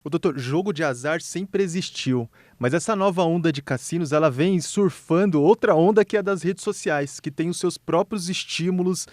O doutor, jogo de azar sempre existiu, mas essa nova onda de cassinos, ela vem surfando outra onda que é a das redes sociais, que tem os seus próprios estímulos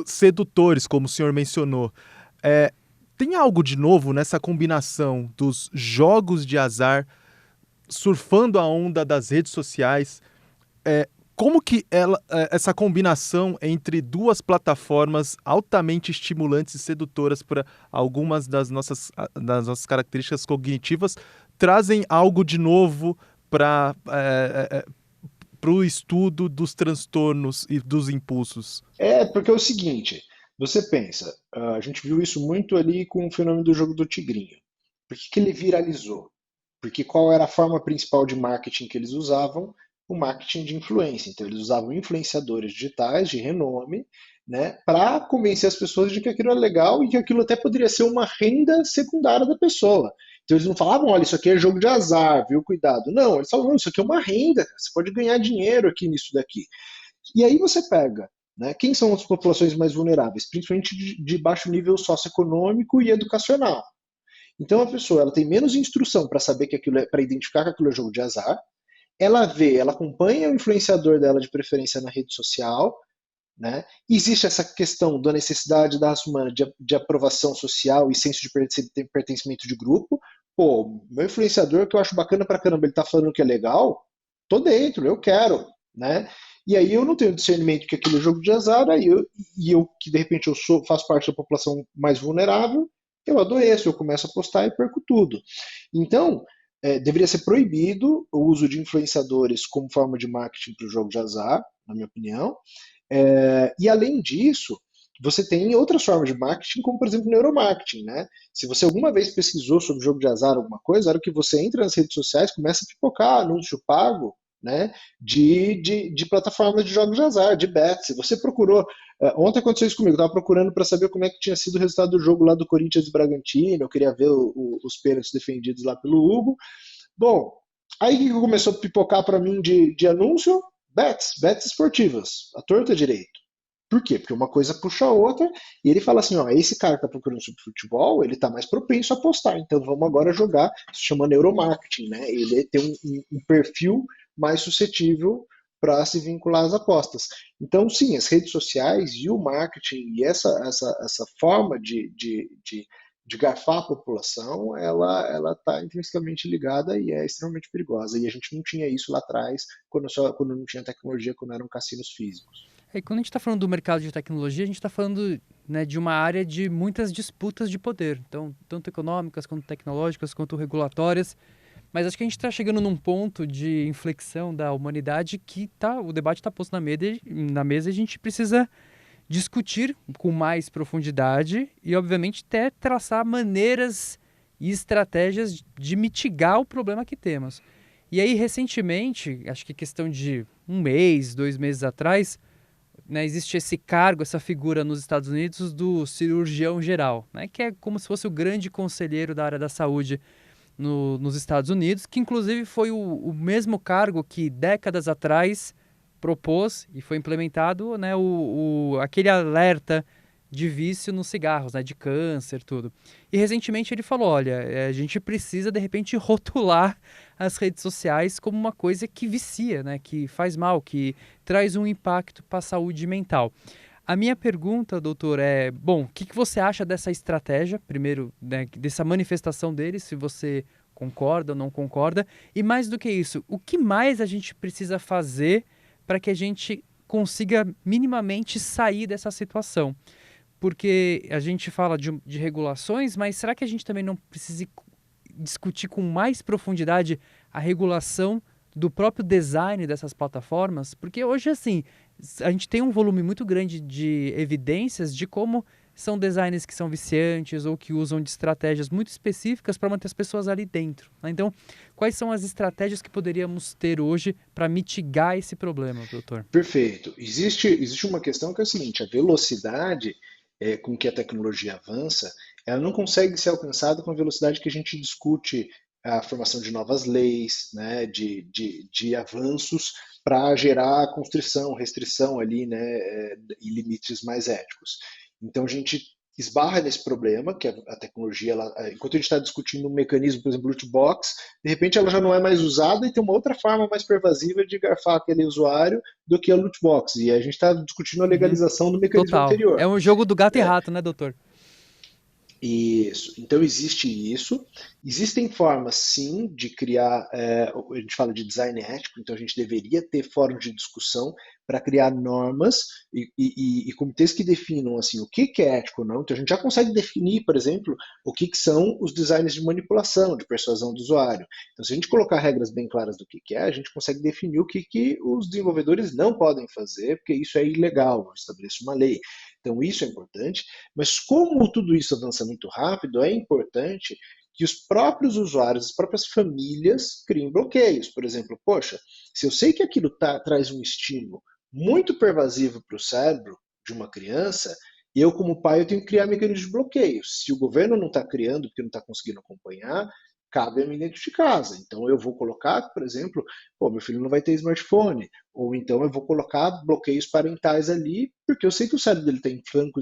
sedutores, como o senhor mencionou. É, tem algo de novo nessa combinação dos jogos de azar surfando a onda das redes sociais? É, como que essa combinação entre duas plataformas altamente estimulantes e sedutoras para algumas das nossas características cognitivas trazem algo de novo para o estudo dos transtornos e dos impulsos? Porque é o seguinte, você pensa, a gente viu isso muito ali com o fenômeno do jogo do tigrinho. Por que ele viralizou? Porque qual era a forma principal de marketing que eles usavam? O marketing de influência. Então eles usavam influenciadores digitais de renome, né, para convencer as pessoas de que aquilo era legal e que aquilo até poderia ser uma renda secundária da pessoa. Então eles não falavam, olha, isso aqui é jogo de azar, viu, cuidado. Não, eles falavam, não, isso aqui é uma renda, você pode ganhar dinheiro aqui nisso daqui. E aí você pega, né, quem são as populações mais vulneráveis? Principalmente de baixo nível socioeconômico e educacional. Então a pessoa ela tem menos instrução para saber que aquilo é, para identificar que aquilo é jogo de azar. Ela vê, ela acompanha o influenciador dela de preferência na rede social, né? Existe essa questão da necessidade da raça humana de aprovação social e senso de pertencimento de grupo. Pô, meu influenciador que eu acho bacana pra caramba, ele tá falando que é legal, tô dentro, eu quero, né? E aí eu não tenho discernimento que aquilo é jogo de azar, e eu que de repente faço parte da população mais vulnerável, eu adoeço, eu começo a postar e perco tudo. Então, deveria ser proibido o uso de influenciadores como forma de marketing para o jogo de azar, na minha opinião. E além disso, você tem outras formas de marketing, como por exemplo neuromarketing, né? Se você alguma vez pesquisou sobre jogo de azar, alguma coisa, a hora que você entra nas redes sociais, começa a pipocar anúncio pago, né? De plataformas de jogos de azar, de bets. Se você procurou, ontem aconteceu isso comigo, eu estava procurando para saber como é que tinha sido o resultado do jogo lá do Corinthians e Bragantino, eu queria ver os pênaltis defendidos lá pelo Hugo. Bom, aí que começou a pipocar para mim de anúncio? Bets esportivas, a torta direito. Por quê? Porque uma coisa puxa a outra e ele fala assim, ó, esse cara que tá procurando sobre futebol, ele tá mais propenso a apostar, então vamos agora jogar, se chama neuromarketing, né? Ele tem um perfil mais suscetível para se vincular às apostas. Então, sim, as redes sociais e o marketing e essa forma de garfar a população, ela está intrinsecamente ligada e é extremamente perigosa. E a gente não tinha isso lá atrás, quando não tinha tecnologia, quando eram cassinos físicos. E quando a gente está falando do mercado de tecnologia, a gente está falando, né, de uma área de muitas disputas de poder, então tanto econômicas quanto tecnológicas quanto regulatórias. Mas acho que a gente está chegando num ponto de inflexão da humanidade que o debate está posto na mesa e a gente precisa discutir com mais profundidade e, obviamente, até traçar maneiras e estratégias de mitigar o problema que temos. E aí, recentemente, acho que questão de um mês, 2 meses atrás, né, existe esse cargo, essa figura nos Estados Unidos do cirurgião geral, né, que é como se fosse o grande conselheiro da área da saúde nos Estados Unidos, que inclusive foi o mesmo cargo que décadas atrás propôs e foi implementado, né, aquele alerta de vício nos cigarros, né, de câncer, tudo. E recentemente ele falou, olha, a gente precisa de repente rotular as redes sociais como uma coisa que vicia, né, que faz mal, que traz um impacto para a saúde mental. A minha pergunta, doutor, é: bom, o que você acha dessa estratégia? Primeiro, né, dessa manifestação dele, se você concorda ou não concorda. E mais do que isso, o que mais a gente precisa fazer para que a gente consiga minimamente sair dessa situação? Porque a gente fala de regulações, mas será que a gente também não precisa discutir com mais profundidade a regulação do próprio design dessas plataformas? Porque hoje, assim, a gente tem um volume muito grande de evidências de como são designs que são viciantes ou que usam de estratégias muito específicas para manter as pessoas ali dentro, né? Então, quais são as estratégias que poderíamos ter hoje para mitigar esse problema, doutor? Perfeito. Existe uma questão que é a seguinte: a velocidade com que a tecnologia avança, ela não consegue ser alcançada com a velocidade que a gente discute a formação de novas leis, né, de avanços para gerar constrição, restrição ali, né, e limites mais éticos. Então a gente esbarra nesse problema, que a tecnologia, enquanto a gente está discutindo um mecanismo, por exemplo, loot box, de repente ela já não é mais usada e tem uma outra forma mais pervasiva de garfar aquele usuário do que a loot box. E a gente está discutindo a legalização do mecanismo Total. anterior. É um jogo do gato e Né? rato, né, doutor? Isso. Então existe isso. Existem formas, sim, de criar. A gente fala de design ético, então a gente deveria ter fóruns de discussão para criar normas e comitês que definam assim o que é ético ou não. Então a gente já consegue definir, por exemplo, o que são os designs de manipulação, de persuasão do usuário. Então, se a gente colocar regras bem claras do que é, a gente consegue definir o que os desenvolvedores não podem fazer, porque isso é ilegal, estabelece uma lei. Então, isso é importante. Mas como tudo isso avança muito rápido, é importante que os próprios usuários, as próprias famílias criem bloqueios. Por exemplo, poxa, se eu sei que aquilo traz um estímulo muito pervasivo para o cérebro de uma criança, eu como pai eu tenho que criar mecanismos de bloqueio. Se o governo não está criando porque não está conseguindo acompanhar, cabe a mim dentro de casa. Então eu vou colocar, por exemplo, meu filho não vai ter smartphone, ou então eu vou colocar bloqueios parentais ali, porque eu sei que o cérebro dele tem franco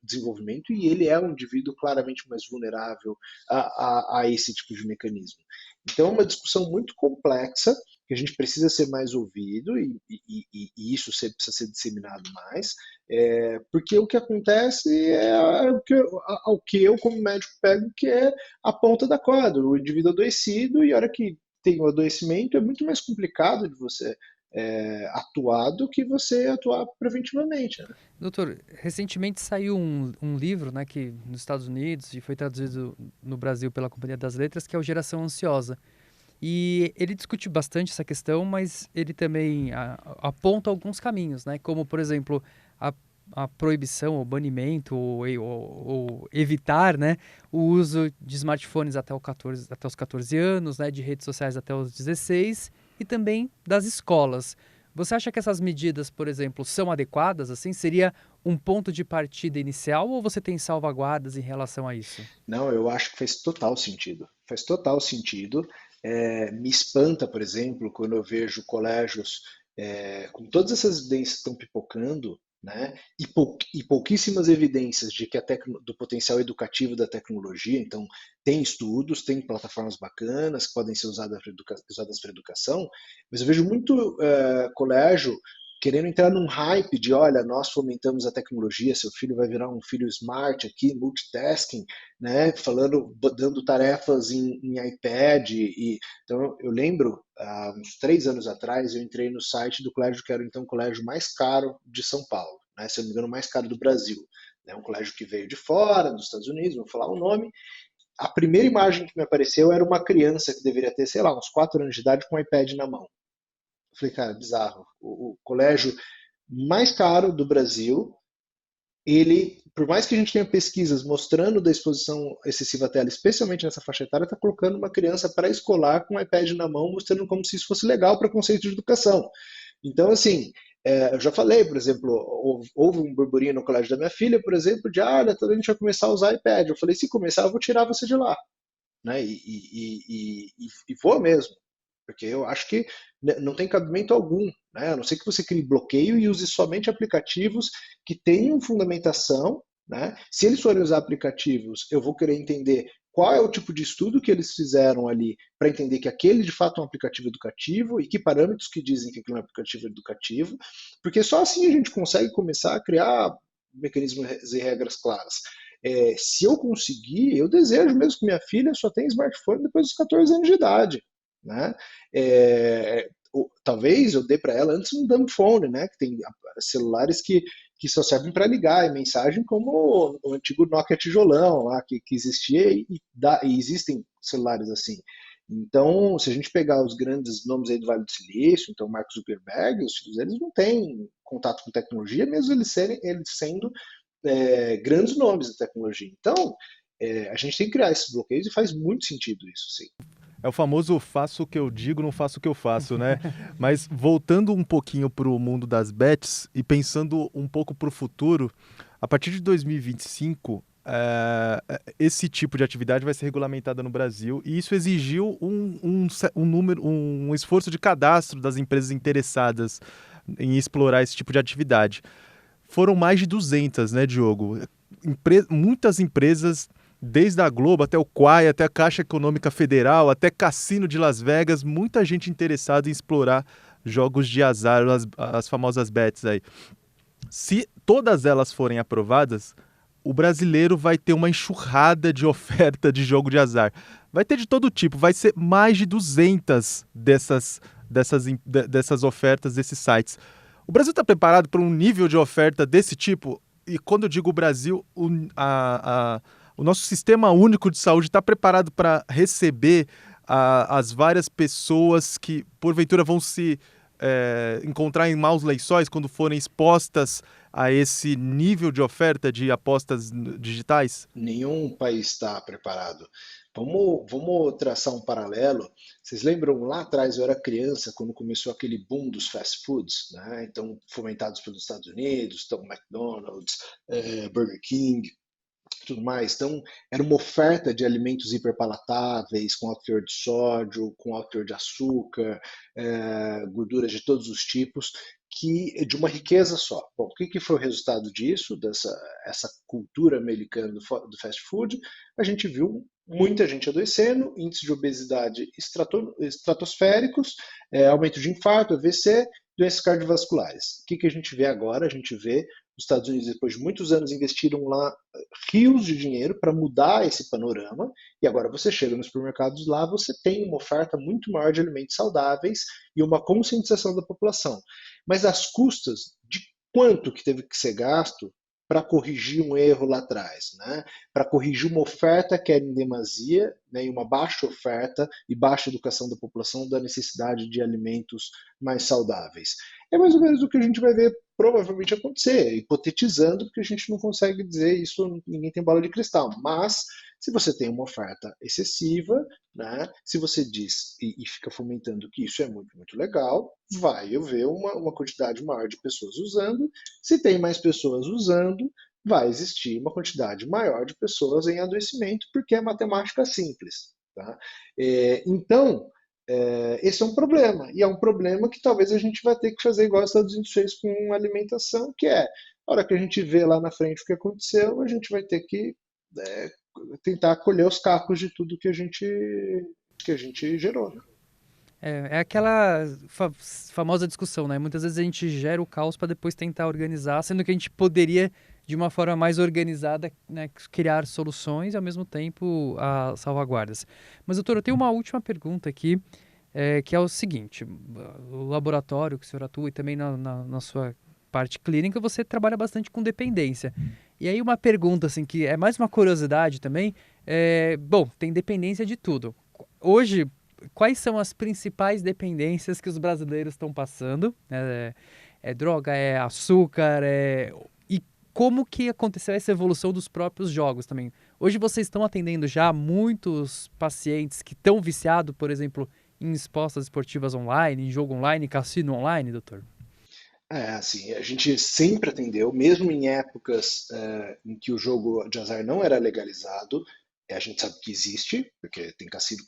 desenvolvimento e ele é um indivíduo claramente mais vulnerável a esse tipo de mecanismo. Então é uma discussão muito complexa, que a gente precisa ser mais ouvido e isso precisa ser disseminado mais, porque o que acontece é o que eu, como médico, pego, que é a ponta da corda, o indivíduo adoecido, e a hora que tem o adoecimento é muito mais complicado de você atuar do que você atuar preventivamente. Né? Doutor, recentemente saiu um livro, né, que nos Estados Unidos e foi traduzido no Brasil pela Companhia das Letras, que é o Geração Ansiosa. E ele discute bastante essa questão, mas ele também aponta alguns caminhos, né? Como, por exemplo, a proibição, o banimento, ou evitar, né, o uso de smartphones até os 14 anos, né, de redes sociais até os 16 e também das escolas. Você acha que essas medidas, por exemplo, são adequadas? Assim, seria um ponto de partida inicial ou você tem salvaguardas em relação a isso? Não, eu acho que faz total sentido. Faz total sentido. Me espanta, por exemplo, quando eu vejo colégios com todas essas evidências que estão pipocando, né, e pouquíssimas evidências de que do potencial educativo da tecnologia. Então, tem estudos, tem plataformas bacanas que podem ser usadas para educação, mas eu vejo muito colégio querendo entrar num hype de, olha, nós fomentamos a tecnologia, seu filho vai virar um filho smart aqui, multitasking, né, dando tarefas em iPad. Então, eu lembro, há uns 3 anos atrás, eu entrei no site do colégio que era então o colégio mais caro de São Paulo, né, se eu não me engano, o mais caro do Brasil. Né, um colégio que veio de fora, dos Estados Unidos, vou falar o nome. A primeira imagem que me apareceu era uma criança que deveria ter, sei lá, uns 4 anos de idade com um iPad na mão. Eu falei, cara, bizarro. O colégio mais caro do Brasil, ele, por mais que a gente tenha pesquisas mostrando da exposição excessiva à tela, especialmente nessa faixa etária, está colocando uma criança pré-escolar com um iPad na mão, mostrando como se isso fosse legal para o conceito de educação. Então, assim, eu já falei, por exemplo, houve um burburinho no colégio da minha filha, por exemplo, de, olha, a gente vai começar a usar iPad. Eu falei, se começar, eu vou tirar você de lá. Né? E vou mesmo. Porque eu acho que não tem cabimento algum, né? A não ser que você crie bloqueio e use somente aplicativos que tenham fundamentação, né? Se eles forem usar aplicativos, eu vou querer entender qual é o tipo de estudo que eles fizeram ali para entender que aquele de fato é um aplicativo educativo e que parâmetros que dizem que aquilo é um aplicativo educativo, porque só assim a gente consegue começar a criar mecanismos e regras claras. Se eu conseguir, eu desejo mesmo que minha filha só tenha smartphone depois dos 14 anos de idade. Né? Talvez eu dê para ela antes um dumb phone, né? Que tem celulares que só servem para ligar e mensagem, como o antigo Nokia tijolão lá que existia e existem celulares assim. Então, se a gente pegar os grandes nomes aí do Vale do Silício, então Mark Zuckerberg, os filhos deles não têm contato com tecnologia, mesmo eles sendo grandes nomes da tecnologia. Então, a gente tem que criar esses bloqueios e faz muito sentido isso, sim. É o famoso faço o que eu digo, não faço o que eu faço, né? Mas voltando um pouquinho para o mundo das bets e pensando um pouco para o futuro, a partir de 2025, esse tipo de atividade vai ser regulamentada no Brasil e isso exigiu um esforço de cadastro das empresas interessadas em explorar esse tipo de atividade. Foram mais de 200, né, Diogo? muitas empresas, desde a Globo até o Quai, até a Caixa Econômica Federal, até Cassino de Las Vegas, muita gente interessada em explorar jogos de azar, as famosas bets aí. Se todas elas forem aprovadas, o brasileiro vai ter uma enxurrada de oferta de jogo de azar. Vai ter de todo tipo, vai ser mais de 200 dessas ofertas, desses sites. O Brasil está preparado para um nível de oferta desse tipo? E quando eu digo o Brasil, o nosso sistema único de saúde está preparado para receber as várias pessoas que, porventura, vão se encontrar em maus lençóis quando forem expostas a esse nível de oferta de apostas digitais? Nenhum país está preparado. Vamos traçar um paralelo. Vocês lembram lá atrás, eu era criança, quando começou aquele boom dos fast foods, né? Então, fomentados pelos Estados Unidos, então McDonald's, Burger King, tudo mais. Então, era uma oferta de alimentos hiperpalatáveis, com alto teor de sódio, com alto teor de açúcar, gorduras de todos os tipos, que de uma riqueza só. Bom, o que foi o resultado disso, essa cultura americana do fast food? A gente viu muita gente adoecendo, índices de obesidade estratosféricos, aumento de infarto, AVC, doenças cardiovasculares. O que a gente vê agora? A gente vê os Estados Unidos, depois de muitos anos, investiram lá rios de dinheiro para mudar esse panorama, e agora você chega nos supermercados lá, você tem uma oferta muito maior de alimentos saudáveis e uma conscientização da população. Mas às custas de quanto que teve que ser gasto para corrigir um erro lá atrás, né? Para corrigir uma oferta que era em demasia, né? E uma baixa oferta e baixa educação da população da necessidade de alimentos mais saudáveis. É mais ou menos o que a gente vai ver provavelmente acontecer, hipotetizando, porque a gente não consegue dizer isso, ninguém tem bola de cristal. Mas, se você tem uma oferta excessiva, né, se você diz e fica fomentando que isso é muito, muito legal, vai haver uma quantidade maior de pessoas usando. Se tem mais pessoas usando, vai existir uma quantidade maior de pessoas em adoecimento, porque é matemática simples. Tá? Então, esse é um problema, e é um problema que talvez a gente vai ter que fazer igual os Estados Unidos fez com alimentação, que é, a hora que a gente vê lá na frente o que aconteceu, a gente vai ter que tentar colher os cacos de tudo que a gente gerou. Né? É aquela famosa discussão, né? Muitas vezes a gente gera o caos para depois tentar organizar, sendo que a gente poderia, de uma forma mais organizada, né, criar soluções e, ao mesmo tempo, salvaguardas. Mas, doutor, eu tenho uma última pergunta aqui, que é o seguinte. O laboratório que o senhor atua e também na sua parte clínica, você trabalha bastante com dependência. E aí uma pergunta, assim, que é mais uma curiosidade também, bom, tem dependência de tudo. Hoje, quais são as principais dependências que os brasileiros estão passando? É droga, é açúcar, e como que aconteceu essa evolução dos próprios jogos também? Hoje vocês estão atendendo já muitos pacientes que estão viciados, por exemplo, em expostas esportivas online, em jogo online, cassino online, doutor? Assim, a gente sempre atendeu, mesmo em épocas em que o jogo de azar não era legalizado, a gente sabe que existe, porque tem cassino,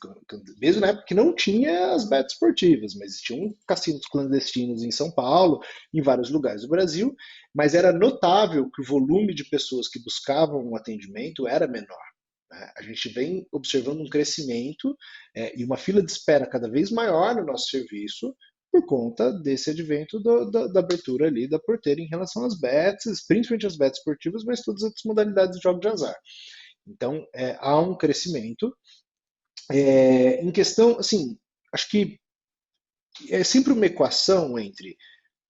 mesmo na época que não tinha as bets esportivas, mas existiam cassinos clandestinos em São Paulo, em vários lugares do Brasil, mas era notável que o volume de pessoas que buscavam um atendimento era menor. Né? A gente vem observando um crescimento e uma fila de espera cada vez maior no nosso serviço, por conta desse advento da abertura ali da porteira em relação às bets, principalmente as bets esportivas, mas todas as modalidades de jogo de azar. Então, há um crescimento. Em questão, assim, acho que é sempre uma equação entre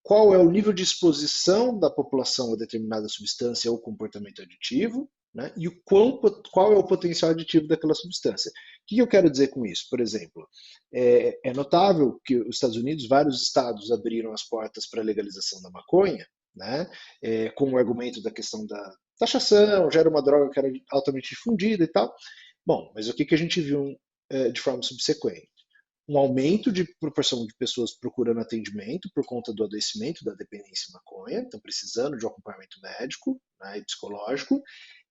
qual é o nível de exposição da população a determinada substância ou comportamento aditivo, né, e qual é o potencial aditivo daquela substância. O que eu quero dizer com isso? Por exemplo, é notável que os Estados Unidos, vários estados abriram as portas para a legalização da maconha, né, com o argumento da questão da taxação, já era uma droga que era altamente difundida e tal. Bom, mas o que a gente viu de forma subsequente? Um aumento de proporção de pessoas procurando atendimento por conta do adoecimento da dependência em maconha, estão precisando de um acompanhamento médico, né, e psicológico,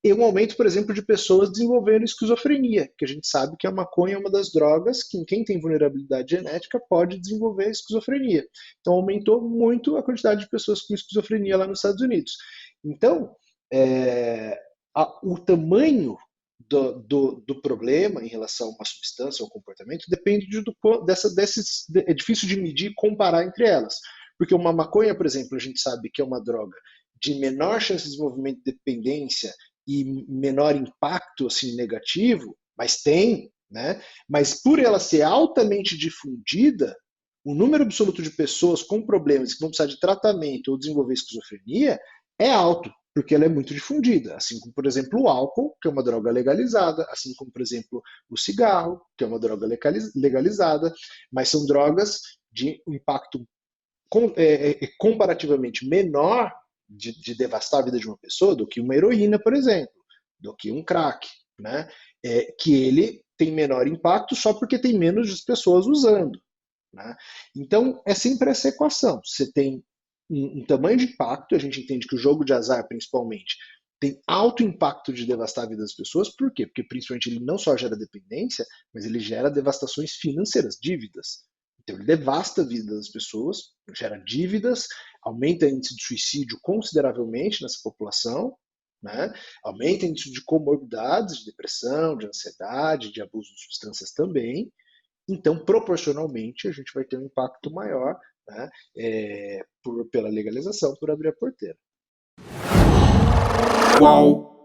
e um aumento, por exemplo, de pessoas desenvolvendo esquizofrenia, que a gente sabe que a maconha é uma das drogas que quem tem vulnerabilidade genética pode desenvolver esquizofrenia. Então aumentou muito a quantidade de pessoas com esquizofrenia lá nos Estados Unidos. Então, o tamanho do problema em relação a uma substância ou comportamento depende é difícil de medir e comparar entre elas. Porque uma maconha, por exemplo, a gente sabe que é uma droga de menor chance de desenvolvimento de dependência e menor impacto assim, negativo, mas tem, né? Mas por ela ser altamente difundida, o número absoluto de pessoas com problemas que vão precisar de tratamento ou desenvolver esquizofrenia é alto, porque ela é muito difundida, assim como, por exemplo, o álcool, que é uma droga legalizada, assim como, por exemplo, o cigarro, que é uma droga legalizada, mas são drogas de impacto comparativamente menor de devastar a vida de uma pessoa do que uma heroína, por exemplo, do que um crack, né? Que ele tem menor impacto só porque tem menos pessoas usando. Né? Então, é sempre essa equação. Você tem um tamanho de impacto, a gente entende que o jogo de azar, principalmente, tem alto impacto de devastar a vida das pessoas. Por quê? Porque, principalmente, ele não só gera dependência, mas ele gera devastações financeiras, dívidas. Então, ele devasta a vida das pessoas, gera dívidas, aumenta o índice de suicídio consideravelmente nessa população, né? Aumenta o índice de comorbidades, de depressão, de ansiedade, de abuso de substâncias também. Então, proporcionalmente, a gente vai ter um impacto maior, né, pela legalização, por abrir a porteira. Qual